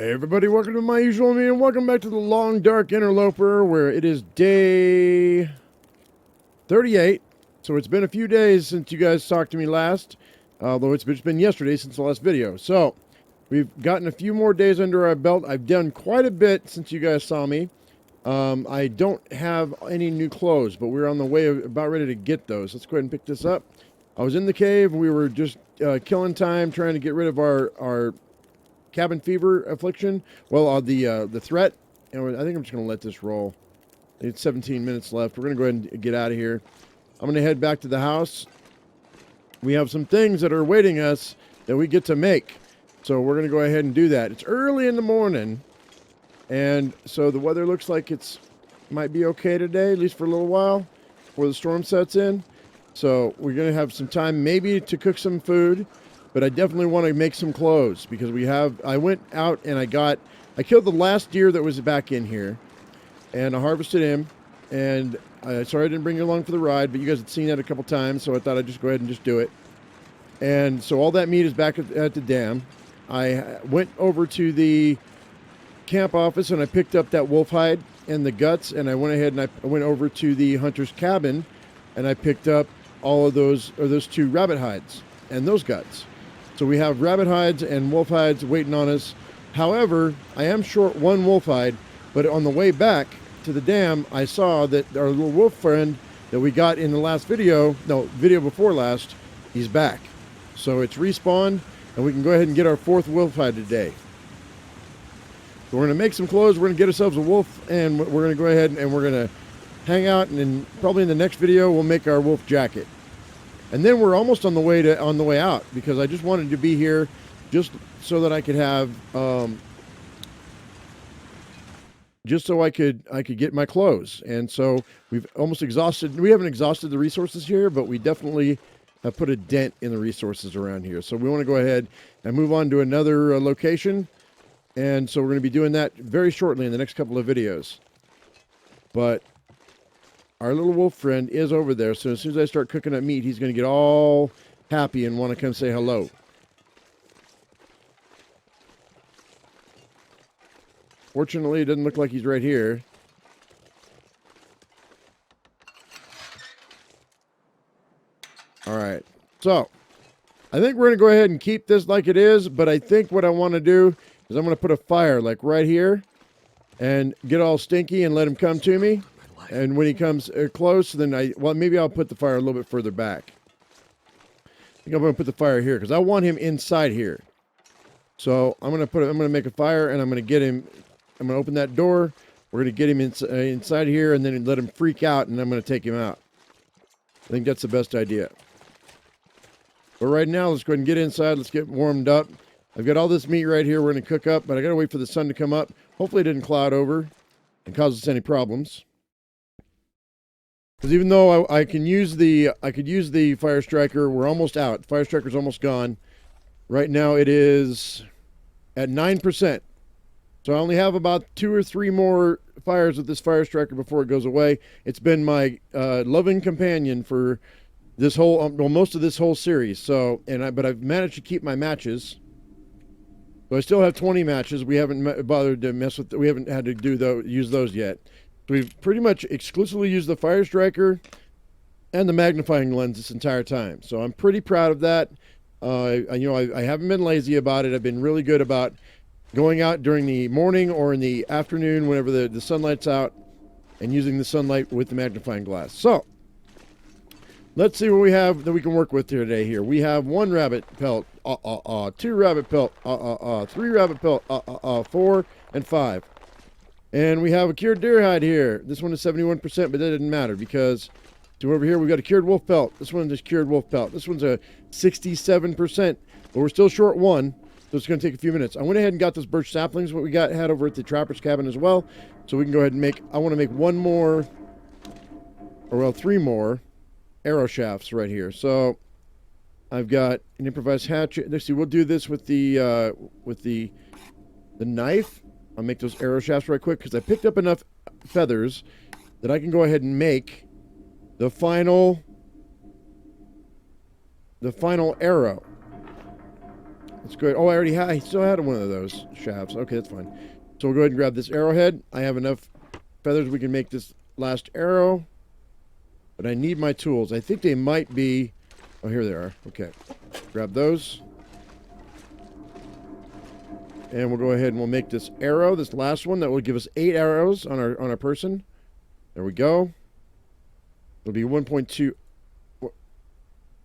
Hey everybody, welcome to my usual me and welcome back to the long dark interloper where it is day 38. So it's been a few days since you guys talked to me last, although it's been yesterday since the last video. So we've gotten a few more days under our belt. I've done quite a bit since you guys saw me. I don't have any new clothes, but we're on the way about ready to get those. Let's go ahead and pick this up. I was in the cave. We were just killing time trying to get rid of our cabin fever affliction. Well, the threat. And I think I'm just going to let this roll. It's 17 minutes left. We're going to go ahead and get out of here. I'm going to head back to the house. We have some things that are awaiting us that we get to make. So we're going to go ahead and do that. It's early in the morning. And so the weather looks like it's might be okay today, at least for a little while, before the storm sets in. So we're going to have some time maybe to cook some food. But I definitely want to make some clothes because I went out and I killed the last deer that was back in here and I harvested him. And sorry I didn't bring you along for the ride, but you guys had seen that a couple times. So I thought I'd just go ahead and just do it. And so all that meat is back at the dam. I went over to the camp office and I picked up that wolf hide and the guts. And I went ahead and I went over to the hunter's cabin and I picked up all of those 2 rabbit hides and those guts. So we have rabbit hides and wolf hides waiting on us. However, I am short 1 wolf hide, but on the way back to the dam, I saw that our little wolf friend that we got in the last video before last, he's back. So it's respawned, and we can go ahead and get our 4th wolf hide today. So we're going to make some clothes, we're going to get ourselves a wolf, and we're going to go ahead and we're going to hang out, and then probably in the next video, we'll make our wolf jacket. And then we're almost on the way out because I just wanted to be here just so that I could have just so I could get my clothes. And so we haven't exhausted the resources here, but we definitely have put a dent in the resources around here. So we want to go ahead and move on to another location. And so we're going to be doing that very shortly in the next couple of videos. But our little wolf friend is over there, so as soon as I start cooking up meat, he's going to get all happy and want to come say hello. Fortunately, it doesn't look like he's right here. All right, so I think we're going to go ahead and keep this like it is, but I think what I want to do is I'm going to put a fire like right here and get all stinky and let him come to me. And when he comes close, then maybe I'll put the fire a little bit further back. I think I'm going to put the fire here because I want him inside here. So I'm going to make a fire and I'm going to get him. I'm going to open that door. We're going to get him inside here and then let him freak out and I'm going to take him out. I think that's the best idea. But right now, let's go ahead and get inside. Let's get warmed up. I've got all this meat right here we're going to cook up, but I got to wait for the sun to come up. Hopefully it didn't cloud over and cause us any problems. Because even though I could use the fire striker, we're almost out. Fire striker's almost gone. Right now it is at 9%. So I only have about 2 or 3 more fires with this fire striker before it goes away. It's been my loving companion for this whole most of this whole series. So but I've managed to keep my matches. So I still have 20 matches. We haven't bothered to mess with. We haven't had to use those yet. So we've pretty much exclusively used the fire striker and the magnifying lens this entire time. So I'm pretty proud of that. I haven't been lazy about it. I've been really good about going out during the morning or in the afternoon whenever the sunlight's out and using the sunlight with the magnifying glass. So let's see what we have that we can work with today here. We have 1 rabbit pelt, 2 rabbit pelt, 3 rabbit pelt, 4 and 5. And we have a cured deer hide here. This one is 71%, but that doesn't matter because over here we've got a cured wolf pelt. This one's a cured wolf pelt. This one's a 67%, but we're still short 1, so it's going to take a few minutes. I went ahead and got those birch saplings, what we had over at the trapper's cabin as well, so we can go ahead and I want to make 1 more, or well, 3 more arrow shafts right here. So I've got an improvised hatchet. Let's see, we'll do this with the knife. I'll make those arrow shafts right quick because I picked up enough feathers that I can go ahead and make the final arrow. Let's go ahead. Oh, I still had one of those shafts. Okay, that's fine. So we'll go ahead and grab this arrowhead. I have enough feathers we can make this last arrow. But I need my tools. I think they might be... Oh, here they are. Okay. Grab those. And we'll go ahead and we'll make this arrow, this last one, that will give us 8 arrows on our person. There we go. It'll be 1.2. All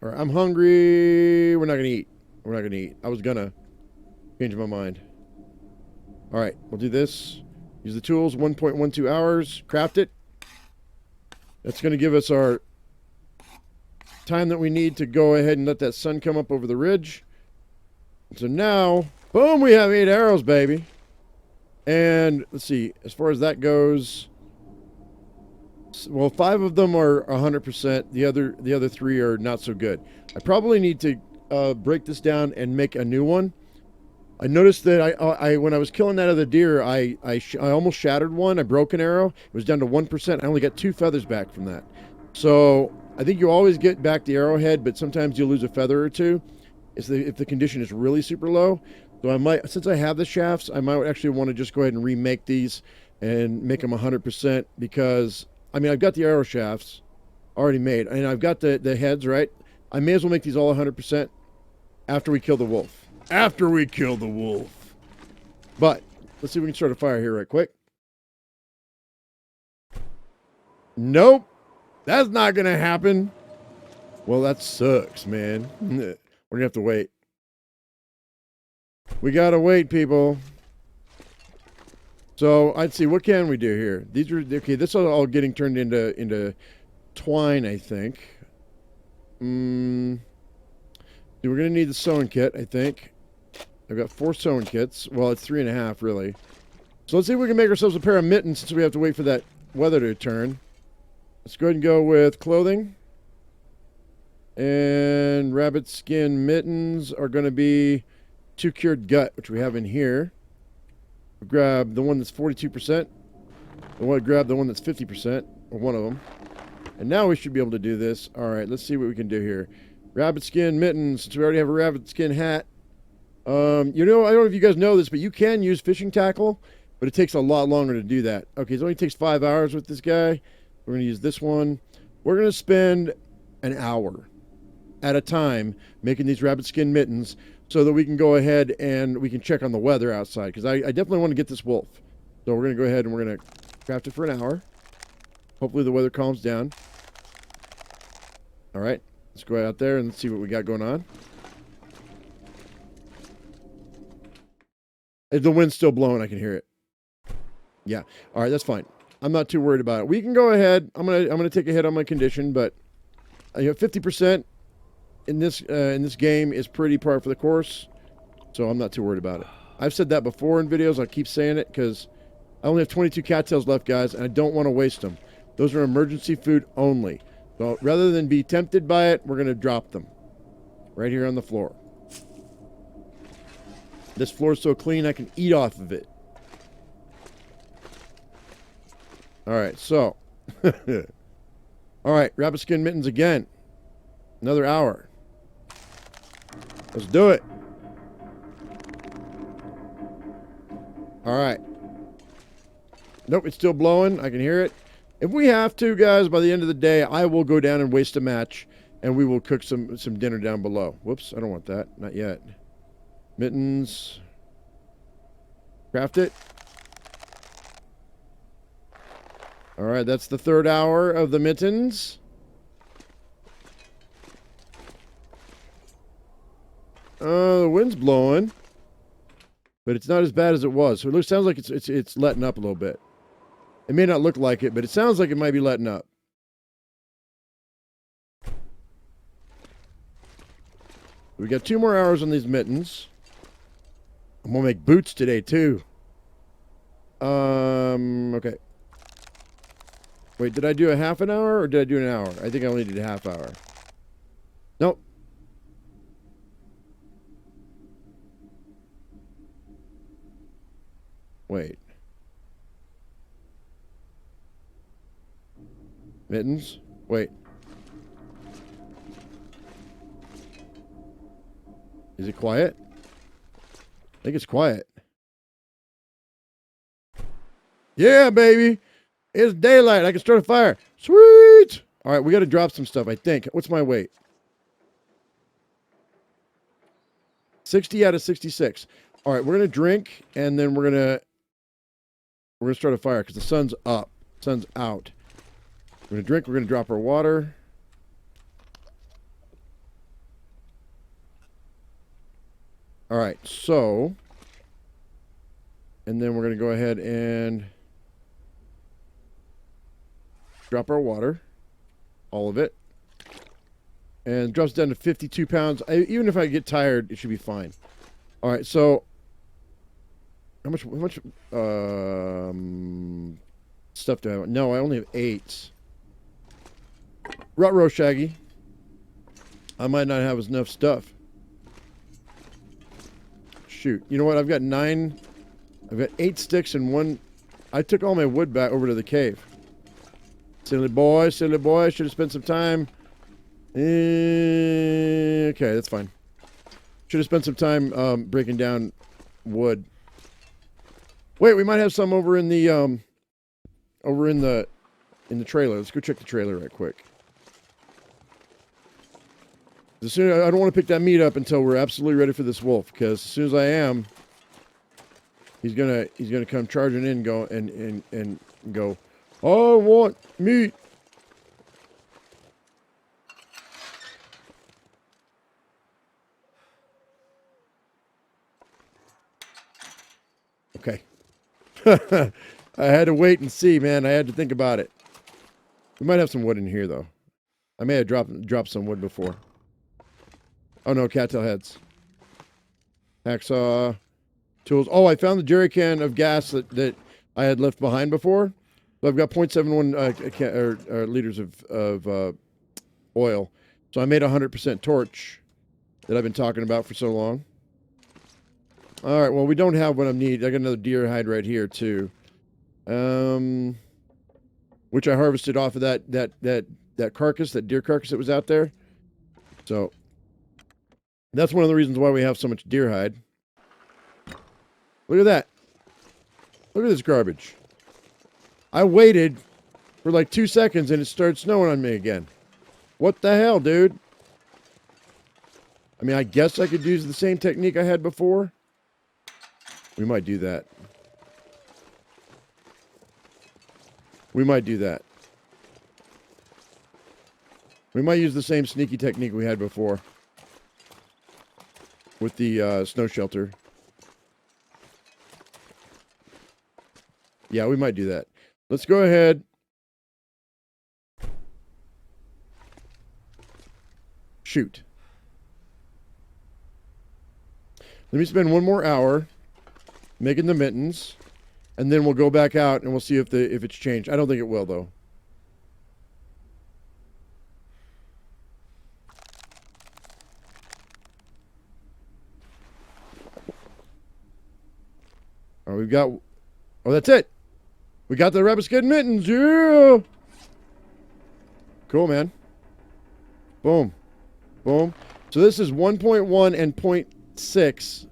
right, I'm hungry. We're not going to eat. We're not going to eat. I was going to change my mind. All right, we'll do this. Use the tools, 1.12 hours. Craft it. That's going to give us our time that we need to go ahead and let that sun come up over the ridge. So now, boom, we have 8 arrows, baby. And let's see, as far as that goes, well, 5 of them are 100%. The other 3 are not so good. I probably need to break this down and make a new one. I noticed that I when I was killing that other deer, I almost shattered one. I broke an arrow. It was down to 1%. I only got 2 feathers back from that. So I think you always get back the arrowhead, but sometimes you'll lose a feather or 2 if the condition is really super low. So I might, since I have the shafts, I might actually want to just go ahead and remake these and make them 100%, because I mean, I've got the arrow shafts already made, and I've got the heads, right? I may as well make these all 100% after we kill the wolf. After we kill the wolf. But let's see if we can start a fire here right quick. Nope. That's not going to happen. Well, that sucks, man. We're going to have to wait. We got to wait, people. So I'd see, what can we do here? These are, okay, this is all getting turned into twine, I think. We're going to need the sewing kit, I think. I've got 4 sewing kits. Well, it's 3.5, really. So let's see if we can make ourselves a pair of mittens, since we have to wait for that weather to turn. Let's go ahead and go with clothing. And rabbit skin mittens are going to be 2 cured gut, which we have in here. We'll grab the one that's 42%. I want to grab the one that's 50%, or one of them. And now we should be able to do this. All right, let's see what we can do here. Rabbit skin mittens, since we already have a rabbit skin hat. You know, I don't know if you guys know this, but you can use fishing tackle, but it takes a lot longer to do that. Okay, it only takes 5 hours with this guy. We're going to use this one. We're going to spend an hour at a time making these rabbit skin mittens so that we can go ahead and we can check on the weather outside, because I definitely want to get this wolf. So we're going to go ahead and we're going to craft it for an hour. Hopefully the weather calms down. All right, let's go out there and see what we got going on. If the wind's still blowing, I can hear it. Yeah. All right, that's fine. I'm not too worried about it. We can go ahead. I'm gonna take a hit on my condition, but 50% in this game is pretty par for the course, so I'm not too worried about it. I've said that before in videos. I keep saying it because I only have 22 cattails left, guys, and I don't want to waste them. Those are emergency food only. So rather than be tempted by it, we're gonna drop them right here on the floor. This floor is so clean I can eat off of it. All right, so. All right, rabbit skin mittens again. Another hour. Let's do it. All right. Nope, it's still blowing. I can hear it. If we have to, guys, by the end of the day, I will go down and waste a match, and we will cook some dinner down below. Whoops, I don't want that. Not yet. Mittens. Craft it. All right, that's the 3rd hour of the mittens. The wind's blowing, but it's not as bad as it was. So it sounds like it's letting up a little bit. It may not look like it, but it sounds like it might be letting up. We got 2 more hours on these mittens. I'm gonna make boots today too. Okay. Wait, did I do a half an hour or did I do an hour? I think I only did a half hour. Nope. Wait. Mittens? Wait. Is it quiet? think it's quiet. Yeah, baby. It's daylight. I can start a fire. Sweet. All right, we got to drop some stuff, I think. What's my weight? 60 out of 66. All right, we're going to drink, and then we're going to start a fire because the sun's up. Sun's out. We're going to drink. We're going to drop our water. All right, so, and then we're going to go ahead and drop our water, all of it, and it drops down to 52 pounds. Even if I get tired, it should be fine. All right, so how much stuff do I have? No, I only have 8. Ruh-roh, Shaggy. I might not have enough stuff. Shoot. You know what? I've got 8 sticks and 1. I took all my wood back over to the cave. Silly boy, silly boy. Should have spent some time. Okay, that's fine. Should have spent some time breaking down wood. Wait, we might have some over in the trailer. Let's go check the trailer right quick. I don't want to pick that meat up until we're absolutely ready for this wolf, because as soon as I am, he's gonna come charging in, and go, I want meat. Okay. I had to wait and see, man. I had to think about it. We might have some wood in here, though. I may have dropped some wood before. Oh, no, cattail heads. Hacksaw. Tools. Oh, I found the jerry can of gas that I had left behind before. So I've got 0.71 liters of oil. So I made 100% torch that I've been talking about for so long. All right, well, we don't have what I need. I got another deer hide right here, too. Which I harvested off of that carcass, that deer carcass that was out there. So that's one of the reasons why we have so much deer hide. Look at that. Look at this garbage. I waited for like 2 seconds and it started snowing on me again. What the hell, dude? I mean, I guess I could use the same technique I had before. We might do that. We might do that. We might use the same sneaky technique we had before with the snow shelter. Yeah, we might do that. Let's go ahead. Shoot. Let me spend 1 more hour making the mittens, and then we'll go back out and we'll see if it's changed. I don't think it will, though. All right, we've got. Oh, that's it. We got the rabbit skin mittens. Yeah. Cool, man. Boom. Boom. So this is 1.1 and 0.6,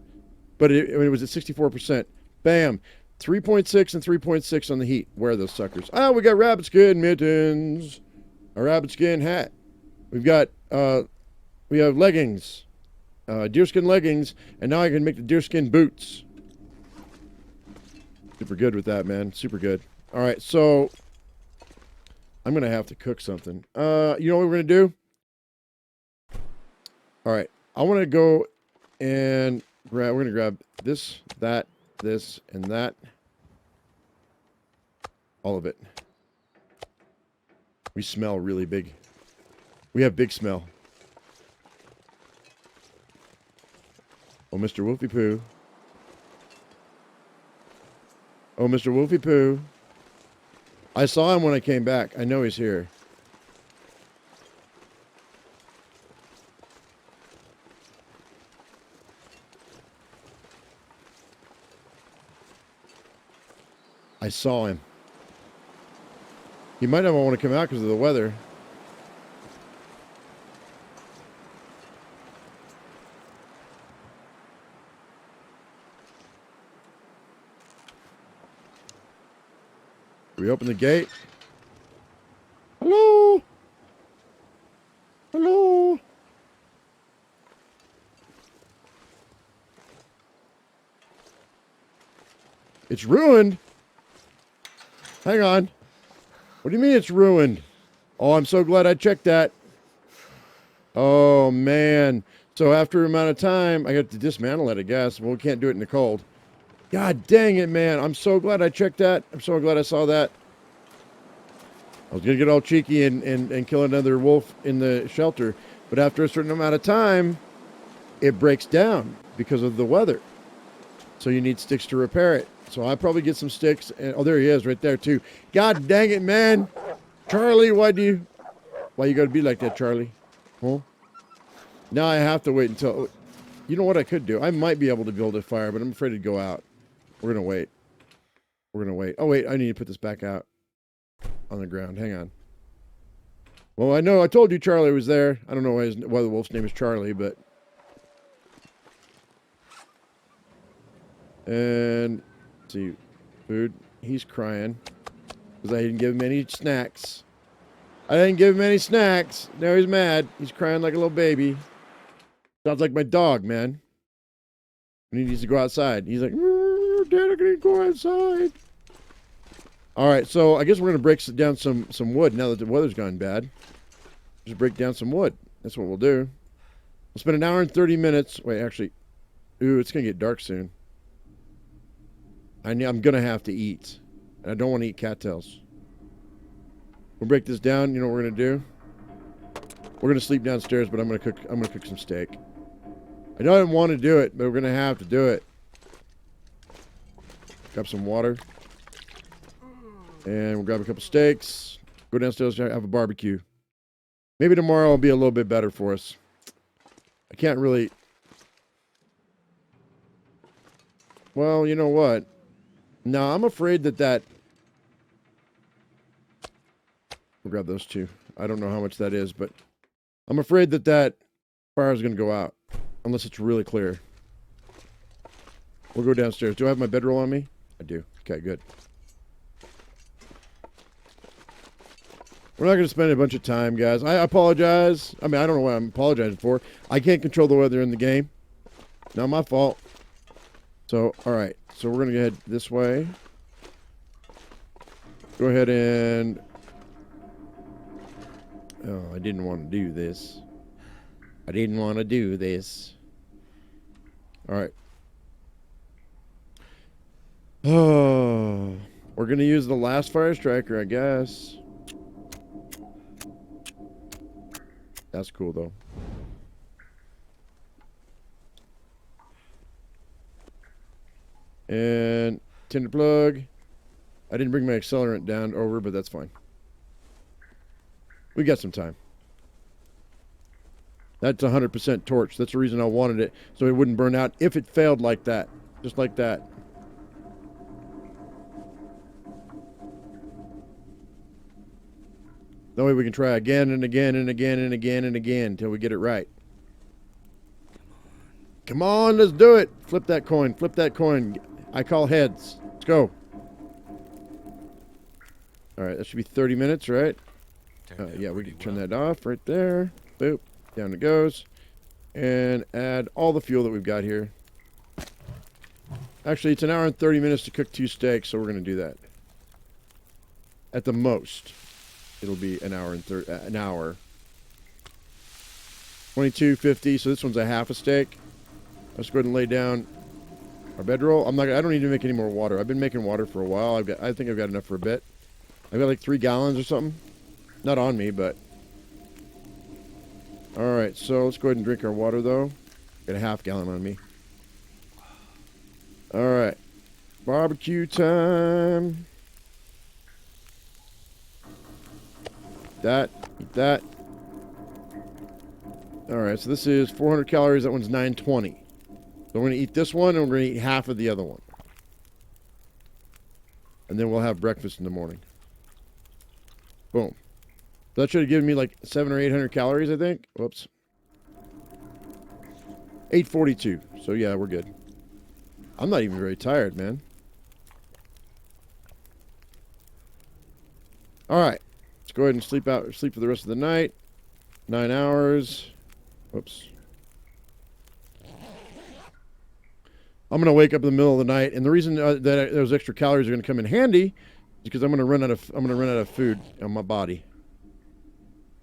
but it was at 64%. Bam. 3.6 and 3.6 on the heat. Where are those suckers? Oh, we got rabbit skin mittens. A rabbit skin hat. We've got, we have leggings. Deerskin leggings. And now I can make the deerskin boots. Super good with that, man. Super good. All right, so I'm going to have to cook something. You know what we're going to do? All right, I want to go and we're going to grab this, that, this, and that. All of it. We smell really big. We have big smell. Oh, Mr. Wolfie Poo. Oh, Mr. Wolfie Poo. I saw him when I came back. I know he's here. I saw him. He might not want to come out because of the weather. We open the gate. Hello? Hello? It's ruined. Hang on. What do you mean it's ruined? Oh, I'm so glad I checked that. Oh, man. So after an amount of time, I got to dismantle it, I guess. Well, we can't do it in the cold. God dang it, man. I'm so glad I checked that. I'm so glad I saw that. I was going to get all cheeky and kill another wolf in the shelter. But after a certain amount of time, it breaks down because of the weather. So you need sticks to repair it. So I'll probably get some sticks. And, oh, there he is right there, too. God dang it, man. Charlie, why you got to be like that, Charlie? Huh? Now I have to wait until... You know what I could do? I might be able to build a fire, but I'm afraid to go out. We're going to wait. We're going to wait. Oh, wait. I need to put this back out on the ground. Hang on. Well, I know. I told you Charlie was there. I don't know why the wolf's name is Charlie, but... And... Let's see. Food. He's crying. Because I didn't give him any snacks. I didn't give him any snacks. Now he's mad. He's crying like a little baby. Sounds like my dog, man. And he needs to go outside. He's like, Dad, I can't go outside. All right, so I guess we're going to break down some wood now that the weather's gone bad. Just break down some wood. That's what we'll do. We'll spend an hour and 30 minutes. Wait, actually, ooh, it's going to get dark soon. I'm going to have to eat. And I don't want to eat cattails. We'll break this down. You know what we're going to do? We're going to sleep downstairs, but I'm going to cook some steak. I don't want to do it, but we're going to have to do it. Grab some water. And we'll grab a couple steaks. Go downstairs and have a barbecue. Maybe tomorrow will be a little bit better for us. I can't really... Well, you know what? No, I'm afraid that... We'll grab those two. I don't know how much that is, but... I'm afraid that fire is going to go out. Unless it's really clear. We'll go downstairs. Do I have my bedroll on me? I do. Okay, good. We're not going to spend a bunch of time, guys. I apologize. I mean, I don't know what I'm apologizing for. I can't control the weather in the game. Not my fault. So, all right. So we're going to head this way. Go ahead and... Oh, I didn't want to do this. I didn't want to do this. All right. Oh, we're going to use the last fire striker, I guess. That's cool, though. And tinder plug. I didn't bring my accelerant down over, but that's fine. We got some time. That's 100% torch. That's the reason I wanted it, so it wouldn't burn out if it failed like that. Just like that. That way we can try again and again and again and again and again until we get it right. Come on, let's do it. Flip that coin. Flip that coin. I call heads. Let's go. All right, that should be 30 minutes, right? Yeah, we can turn that off right there. Boop. Down it goes. And add all the fuel that we've got here. Actually, it's an hour and 30 minutes to cook 2 steaks, so we're going to do that. At the most, it'll be an hour and an hour. 22.50. So this one's a half a steak. Let's go ahead and lay down our bedroll. I don't need to make any more water. I've been making water for a while. I think I've got enough for a bit. I've got like 3 gallons or something. Not on me, but... Alright, so let's go ahead and drink our water, though. Got a half gallon on me. Alright. Barbecue time. Eat that. Alright, so this is 400 calories. That one's 920. So we're going to eat this one, and we're going to eat half of the other one. And then we'll have breakfast in the morning. Boom. That should have given me like 700 or 800 calories, I think. Whoops. 842. So yeah, we're good. I'm not even very tired, man. All right. Let's go ahead and sleep for the rest of the night. 9 hours. Whoops. I'm going to wake up in the middle of the night, and the reason that those extra calories are going to come in handy is because I'm going to run out of food on my body.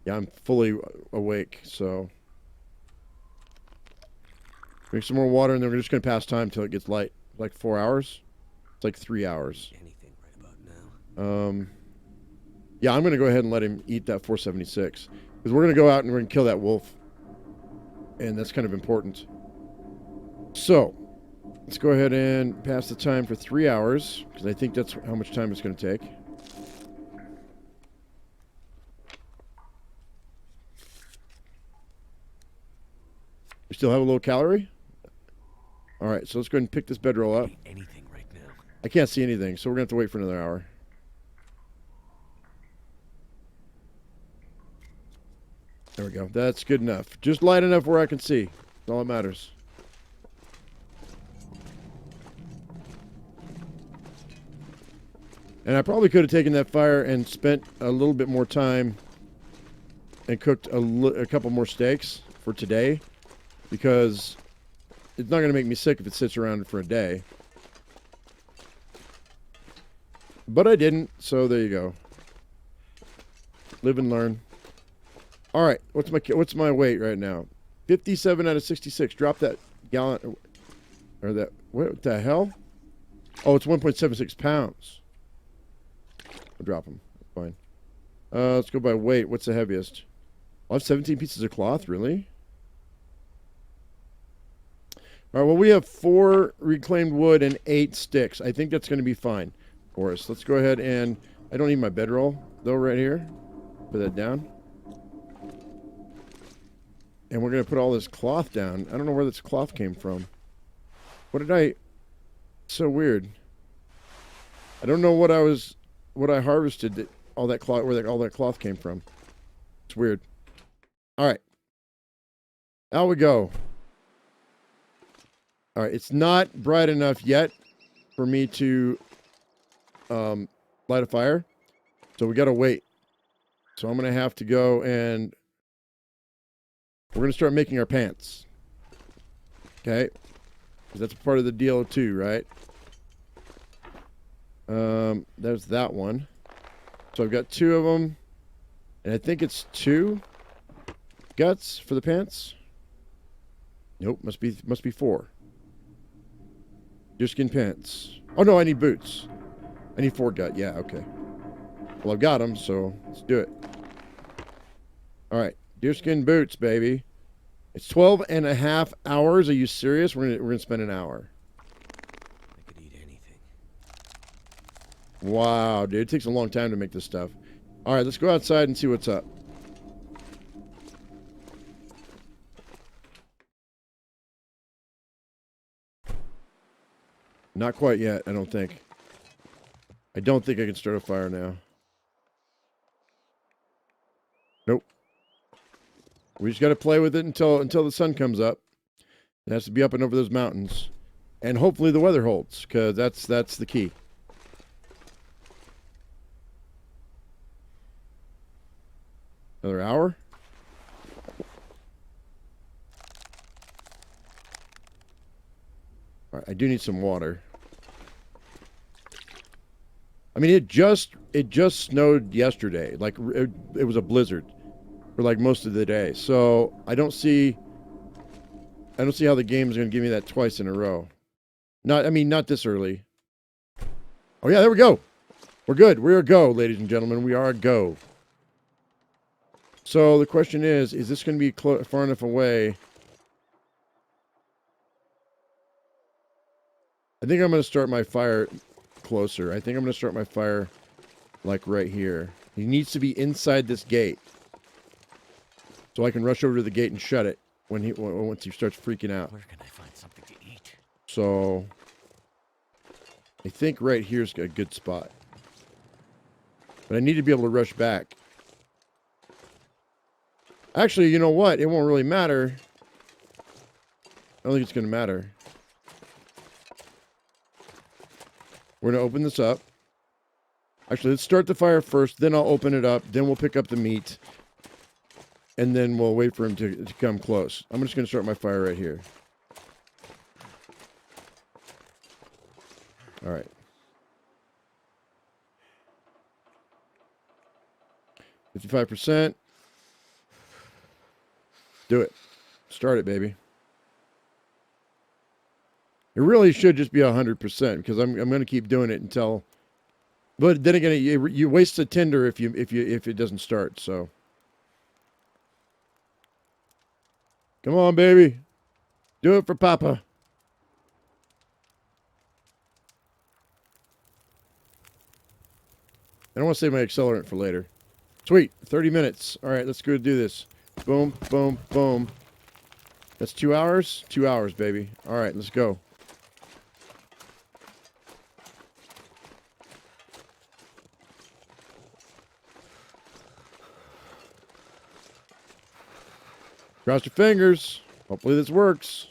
Yeah, I'm fully awake, so drink some more water, and then we're just going to pass time until it gets light. Like 4 hours. It's like 3 hours. Anything right about now. Yeah, I'm going to go ahead and let him eat that 476 because we're going to go out and we're going to kill that wolf, and that's kind of important. So let's go ahead and pass the time for 3 hours because I think that's how much time it's going to take. We still have a little calorie. All right, so let's go ahead and pick this bedroll up. Anything right now. I can't see anything, so we're going to have to wait for another hour. There we go. That's good enough. Just light enough where I can see. That's all that matters. And I probably could have taken that fire and spent a little bit more time and cooked a couple more steaks for today, because it's not going to make me sick if it sits around for a day. But I didn't, so there you go. Live and learn. All right, what's my weight right now? 57 out of 66. Drop that gallon, or that, what the hell? Oh, it's 1.76 pounds. I'll drop them. Fine. Let's go by weight. What's the heaviest? I have 17 pieces of cloth, really? All right, well, we have 4 reclaimed wood and 8 sticks. I think that's going to be fine for us. Let's go ahead and... I don't need my bedroll, though, right here. Put that down. And we're going to put all this cloth down. I don't know where this cloth came from. What did I... So weird. I don't know what I harvested, all that cloth, where all that cloth came from. It's weird. All right. Out we go. All right, it's not bright enough yet for me to light a fire, so we got to wait. So I'm going to have to go and we're going to start making our pants. Okay? Because that's part of the deal too, right? There's that one. So I've got 2 of them, and I think it's 2 guts for the pants. Nope, must be 4. Deerskin pants. Oh no, I need boots. I need 4 gut. Yeah, okay. Well, I've got them, so let's do it. All right, deerskin boots, baby. It's 12.5 hours. Are you serious? We're gonna spend an hour. I could eat anything. Wow, dude, it takes a long time to make this stuff. All right, let's go outside and see what's up. Not quite yet, I don't think. I don't think I can start a fire now. Nope. We just got to play with it until the sun comes up. It has to be up and over those mountains. And hopefully the weather holds, because that's the key. Another hour? All right, I do need some water. I mean, it just snowed yesterday. Like it was a blizzard for like most of the day. So I don't see how the game is going to give me that twice in a row. Not this early. Oh yeah, there we go. We're good. We're a go, ladies and gentlemen. We are a go. So the question is this going to be far enough away? I think I'm going to start my fire closer. I think I'm going to start my fire like right here. He needs to be inside this gate, so I can rush over to the gate and shut it once he starts freaking out. Where can I find something to eat? So I think right here's a good spot, but I need to be able to rush back. Actually, you know what? It won't really matter. I don't think it's going to matter. We're going to open this up. Actually, let's start the fire first. Then I'll open it up. Then we'll pick up the meat. And then we'll wait for him to come close. I'm just going to start my fire right here. All right. %. Do it. Start it, baby. It really should just be 100% because I'm going to keep doing it until. But then again, you waste the tinder if it doesn't start. So. Come on, baby. Do it for Papa. I don't want to save my accelerant for later. Sweet. 30 minutes. All right, let's go do this. Boom, boom, boom. That's 2 hours? 2 hours, baby. All right, let's go. Cross your fingers. Hopefully this works.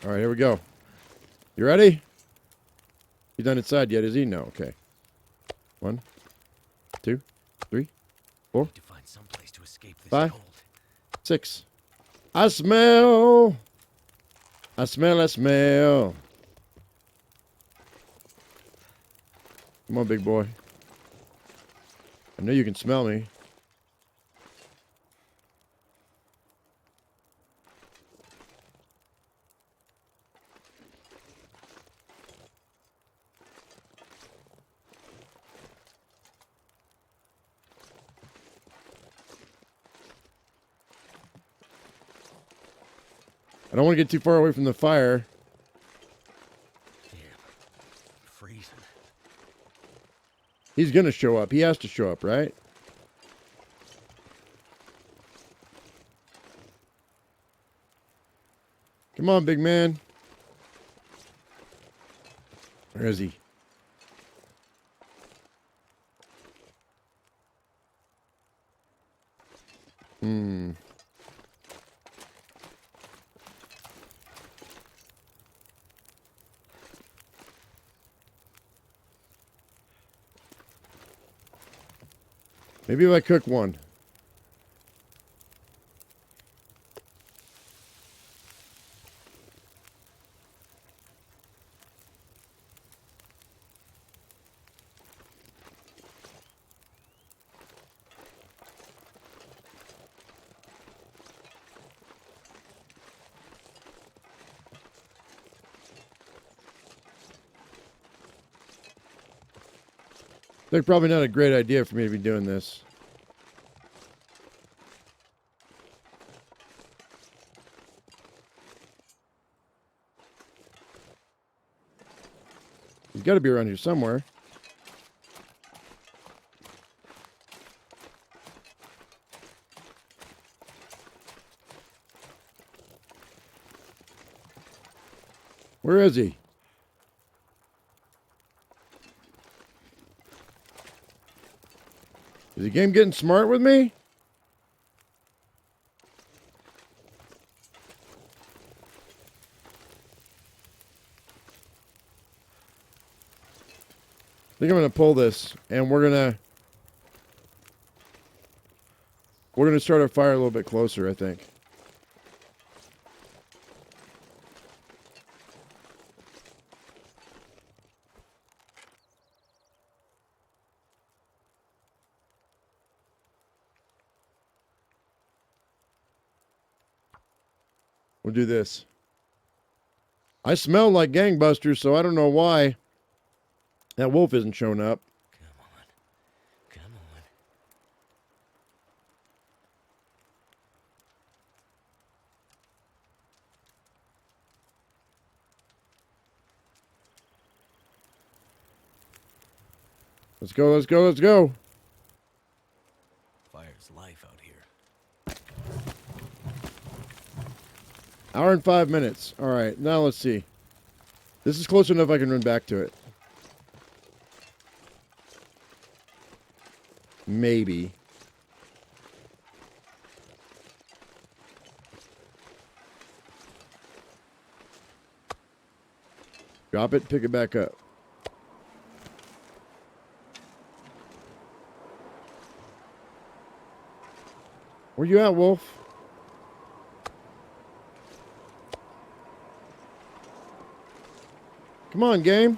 All right, here we go. You ready? He's not inside yet, is he? No. Okay. 1, 2, 3, 4, To find some place to escape this 5, cold. 6. I smell. I smell. I smell. Come on, big boy. I know you can smell me. I don't want to get too far away from the fire. Damn. Freezing. He's going to show up. He has to show up, right? Come on, big man. Where is he? Maybe if I cook one. They're probably not a great idea for me to be doing this. He's got to be around here somewhere. Where is he? Is the game getting smart with me? I think I'm going to pull this, and we're going to start our fire a little bit closer, I think. We'll do this. I smell like gangbusters, so I don't know why that wolf isn't showing up. Come on. Come on. Let's go, let's go, let's go. Fire's life out here. Hour and 5 minutes. All right, now let's see. This is close enough I can run back to it. Maybe. Drop it, pick it back up. Where you at, Wolf? Come on, game.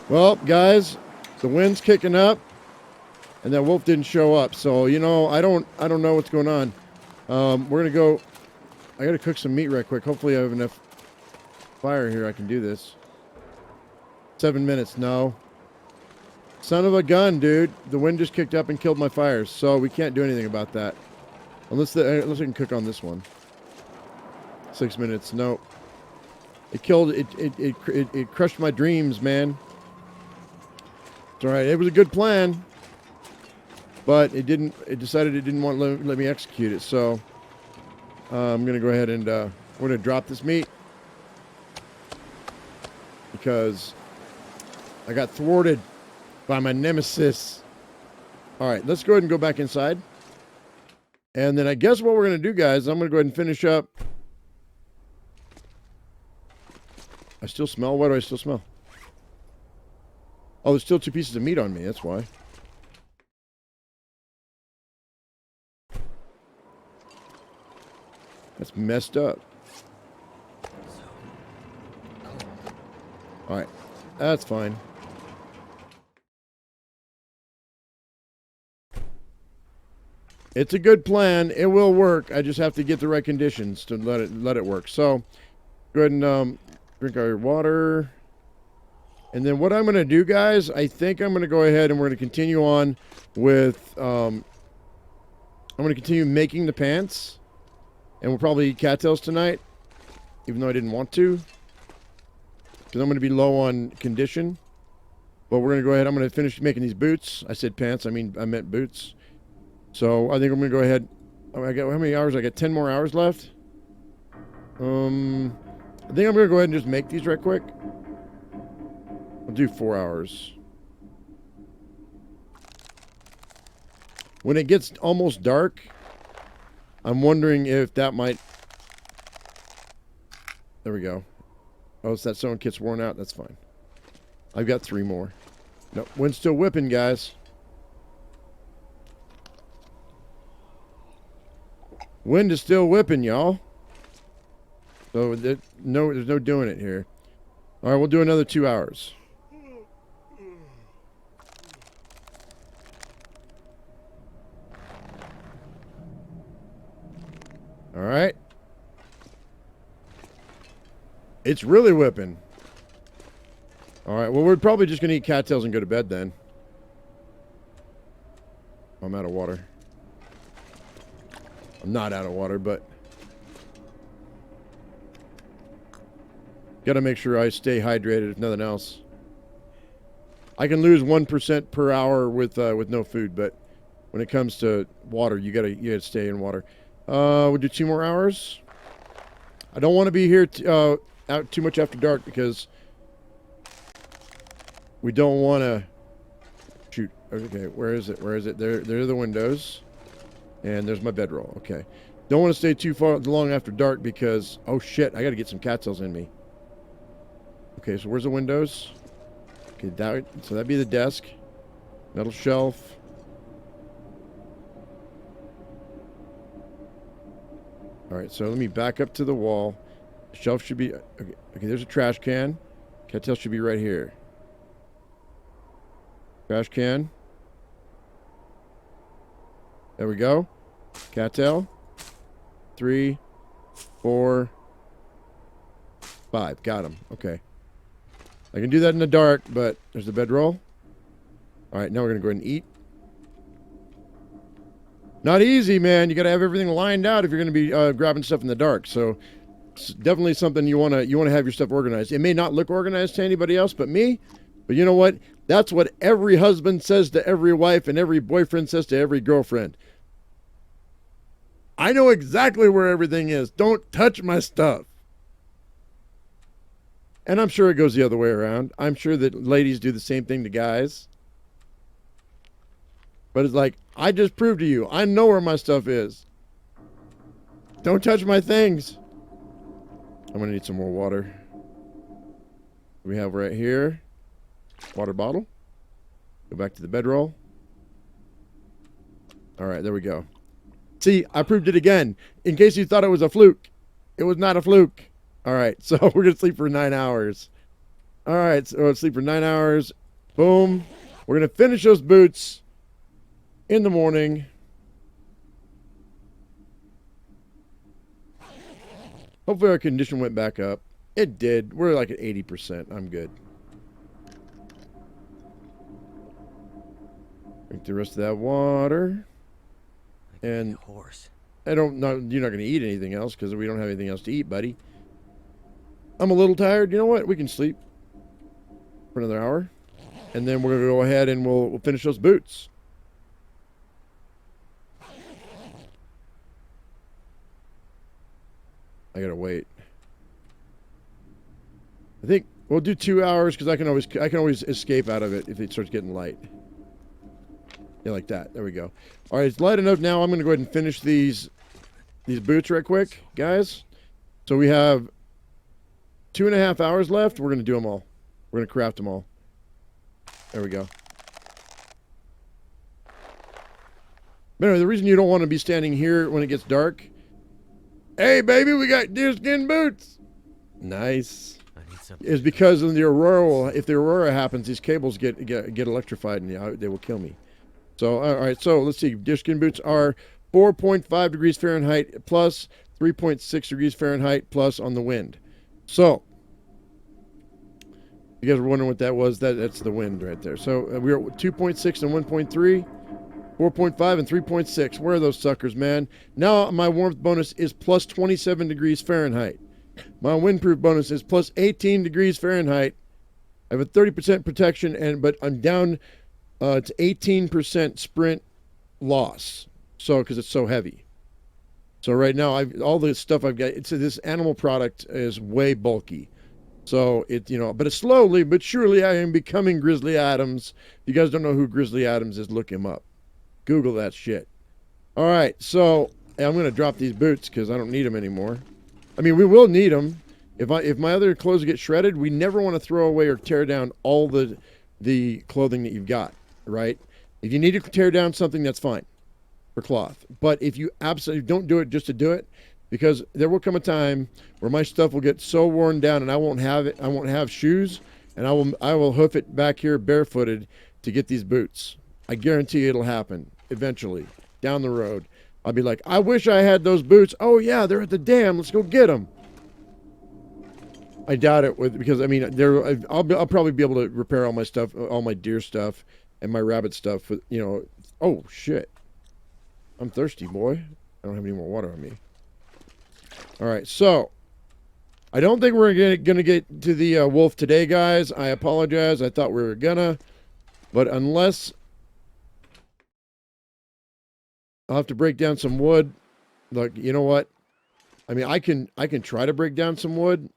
Well, guys, the wind's kicking up, and that wolf didn't show up. So you know, I don't know what's going on. We're gonna go. I gotta cook some meat right quick. Hopefully, I have enough fire here. I can do this. 7 minutes. No. Son of a gun, dude. The wind just kicked up and killed my fires, so we can't do anything about that. Unless I can cook on this one. 6 minutes. No. It killed it. It crushed my dreams, man. It's all right. It was a good plan, but it didn't. It decided it didn't want to let me execute it. So I'm gonna go ahead and we're gonna drop this meat because I got thwarted by my nemesis. All right, let's go ahead and go back inside. And then I guess what we're going to do, guys, I'm going to go ahead and finish up. I still smell? Why do I still smell? Oh, there's still 2 pieces of meat on me. That's why. That's messed up. All right. That's fine. It's a good plan. It will work. I just have to get the right conditions to let it work. So, go ahead and drink our water. And then what I'm going to do, guys, I think I'm going to go ahead and we're going to continue on with, I'm going to continue making the pants. And we'll probably eat cattails tonight, even though I didn't want to. Because I'm going to be low on condition. But we're going to go ahead. I'm going to finish making these boots. I said pants. I meant boots. So I think I'm going to go ahead. I got how many hours? I got 10 more hours left. I think I'm going to go ahead and just make these right quick. I'll do 4 hours. When it gets almost dark, I'm wondering if that might... There we go. Oh, it's that someone gets worn out. That's fine. I've got 3 more. No, wind's still whipping, guys. Wind is still whipping, y'all. So there's no doing it here. All right, we'll do another 2 hours. All right. It's really whipping. All right, well, we're probably just going to eat cattails and go to bed then. I'm out of water. I'm not out of water, but got to make sure I stay hydrated, if nothing else. I can lose 1% per hour with no food, but when it comes to water, you gotta stay in water. We'll do 2 more hours. I don't want to be here out too much after dark because we don't want to shoot. Okay, where is it? Where is it? There are the windows. And there's my bedroll. Okay. Don't want to stay too long after dark because... Oh, shit. I got to get some cattails in me. Okay, so where's the windows? Okay, so that'd be the desk. Metal shelf. All right, so let me back up to the wall. The shelf should be... Okay, there's a trash can. Cattails should be right here. Trash can. There we go. Cattail. 3, 4, 5. Got him. Okay. I can do that in the dark, but there's the bedroll. All right, now we're going to go ahead and eat. Not easy, man. You got to have everything lined out if you're going to be grabbing stuff in the dark. So it's definitely something you want to have your stuff organized. It may not look organized to anybody else but me, but you know what? That's what every husband says to every wife and every boyfriend says to every girlfriend. I know exactly where everything is. Don't touch my stuff. And I'm sure it goes the other way around. I'm sure that ladies do the same thing to guys. But it's like, I just proved to you, I know where my stuff is. Don't touch my things. I'm gonna need some more water. We have right here. Water bottle. Go back to the bedroll. Alright, there we go. See, I proved it again. In case you thought it was a fluke. It was not a fluke. Alright, so we're gonna sleep for 9 hours. Alright, so let's sleep for 9 hours. Boom. We're gonna finish those boots in the morning. Hopefully our condition went back up. It did. We're like at 80%. I'm good. Drink the rest of that water. And horse. You're not going to eat anything else because we don't have anything else to eat, buddy. I'm a little tired. You know what? We can sleep for another hour. And then we're going to go ahead and we'll finish those boots. I gotta wait. I think we'll do 2 hours because I can always escape out of it if it starts getting light. Yeah, like that. There we go. All right, it's light enough now. I'm gonna go ahead and finish these boots right quick, guys. So we have 2.5 hours left. We're gonna do them all. We're gonna craft them all. There we go. But anyway, the reason you don't want to be standing here when it gets dark. Hey, baby, we got deerskin boots. Nice. Is because in the aurora, if the aurora happens, these cables get electrified and they will kill me. So, all right. So let's see. Deerskin boots are 4.5 degrees Fahrenheit plus 3.6 degrees Fahrenheit plus on the wind. So, you guys were wondering what that was. That's the wind right there. So we're at 2.6 and 1.3. 4.5 and 3.6. Where are those suckers, man? Now my warmth bonus is plus 27 degrees Fahrenheit. My windproof bonus is plus 18 degrees Fahrenheit. I have a 30% protection, but I'm down to 18% sprint loss. So, because it's so heavy. So right now, all the stuff I've got, this animal product is way bulky. So but it's slowly but surely I am becoming Grizzly Adams. If you guys don't know who Grizzly Adams is, look him up. Google that shit. All right, so I'm going to drop these boots because I don't need them anymore. I mean, we will need them. If my other clothes get shredded, we never want to throw away or tear down all the clothing that you've got, right? If you need to tear down something, that's fine for cloth. But if you absolutely don't do it just to do it, because there will come a time where my stuff will get so worn down and I won't have it. I won't have shoes, and I will hoof it back here barefooted to get these boots. I guarantee it'll happen eventually down the road. I'll be like, I wish I had those boots. Oh yeah, they're at the dam. Let's go get them. I doubt it because I mean, I'll probably be able to repair all my stuff, all my deer stuff and my rabbit stuff. With, oh shit, I'm thirsty, boy. I don't have any more water on me. All right, so I don't think we're gonna get to the wolf today, guys. I apologize. I thought we were gonna, but unless I'll have to break down some wood. Look, you know what? I mean, I can try to break down some wood.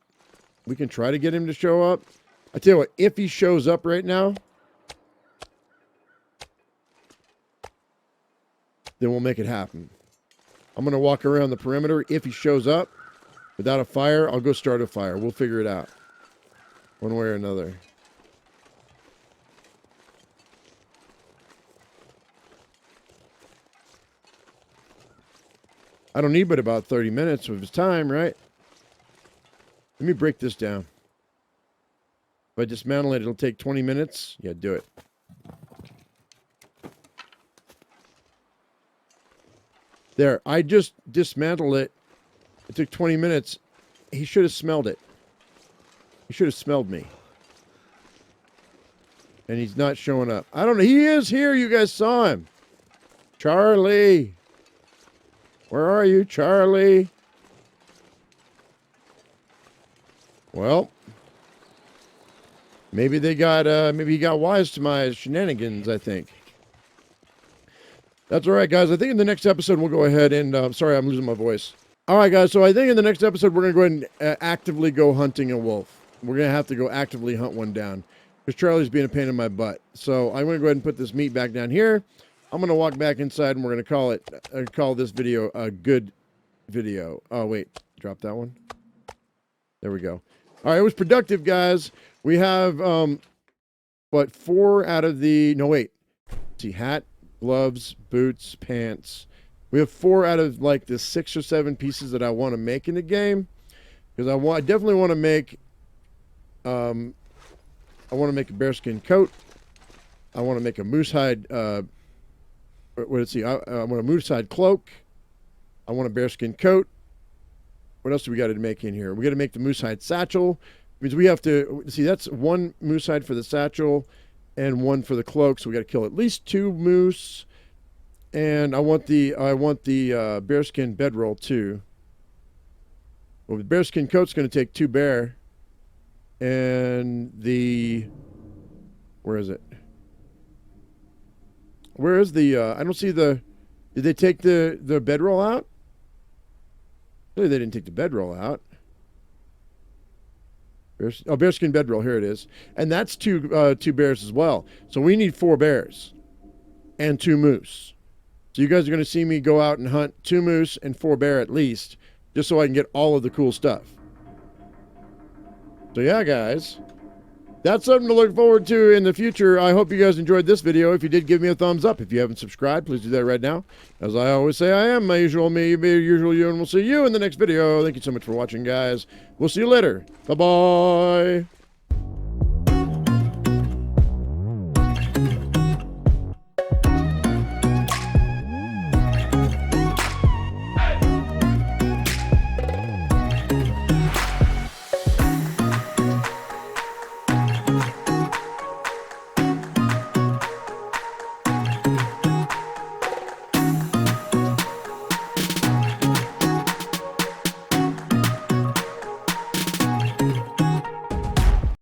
We can try to get him to show up. I tell you what, if he shows up right now, then we'll make it happen. I'm going to walk around the perimeter. If he shows up without a fire, I'll go start a fire. We'll figure it out one way or another. I don't need but about 30 minutes of his time, right? Let me break this down. If I dismantle it, it'll take 20 minutes. Yeah, do it. There, I just dismantled it. It took 20 minutes. He should have smelled it. He should have smelled me. And he's not showing up. I don't know. He is here. You guys saw him. Charlie. Where are you, Charlie? Well, maybe he got wise to my shenanigans, I think. That's all right, guys. I think in the next episode, we'll go ahead and, sorry, I'm losing my voice. All right, guys. So I think in the next episode, we're going to go ahead and actively go hunting a wolf. We're going to have to go actively hunt one down because Charlie's being a pain in my butt. So I'm going to go ahead and put this meat back down here. I'm going to walk back inside and we're going to call this video a good video. Oh, wait. Drop that one. There we go. All right, it was productive, guys. We have, what, 4 out of the... No, wait. Let's see, hat, gloves, boots, pants. We have 4 out of, like, the 6 or 7 pieces that I want to make in the game. Because I definitely want to make... I want to make a bearskin coat. I want to make a moose hide... let's see. I want a moose hide cloak. I want a bearskin coat. What else do we got to make in here? We got to make the moose hide satchel. Because we have to... See, that's 1 moose hide for the satchel and 1 for the cloak. So we got to kill at least 2 moose. And I want the bearskin bedroll too. Well, the bearskin coat's going to take 2 bear. And the... Where is it? Where is the... I don't see the... Did they take the bedroll out? No, they didn't take the bedroll out. Bearskin bedroll. Here it is. And that's 2 bears as well. So we need 4 bears. And 2 moose. So you guys are going to see me go out and hunt 2 moose and 4 bear at least. Just so I can get all of the cool stuff. So yeah, guys. That's something to look forward to in the future. I hope you guys enjoyed this video. If you did, give me a thumbs up. If you haven't subscribed, please do that right now. As I always say, I am my usual me, be your usual you, and we'll see you in the next video. Thank you so much for watching, guys. We'll see you later. Bye-bye.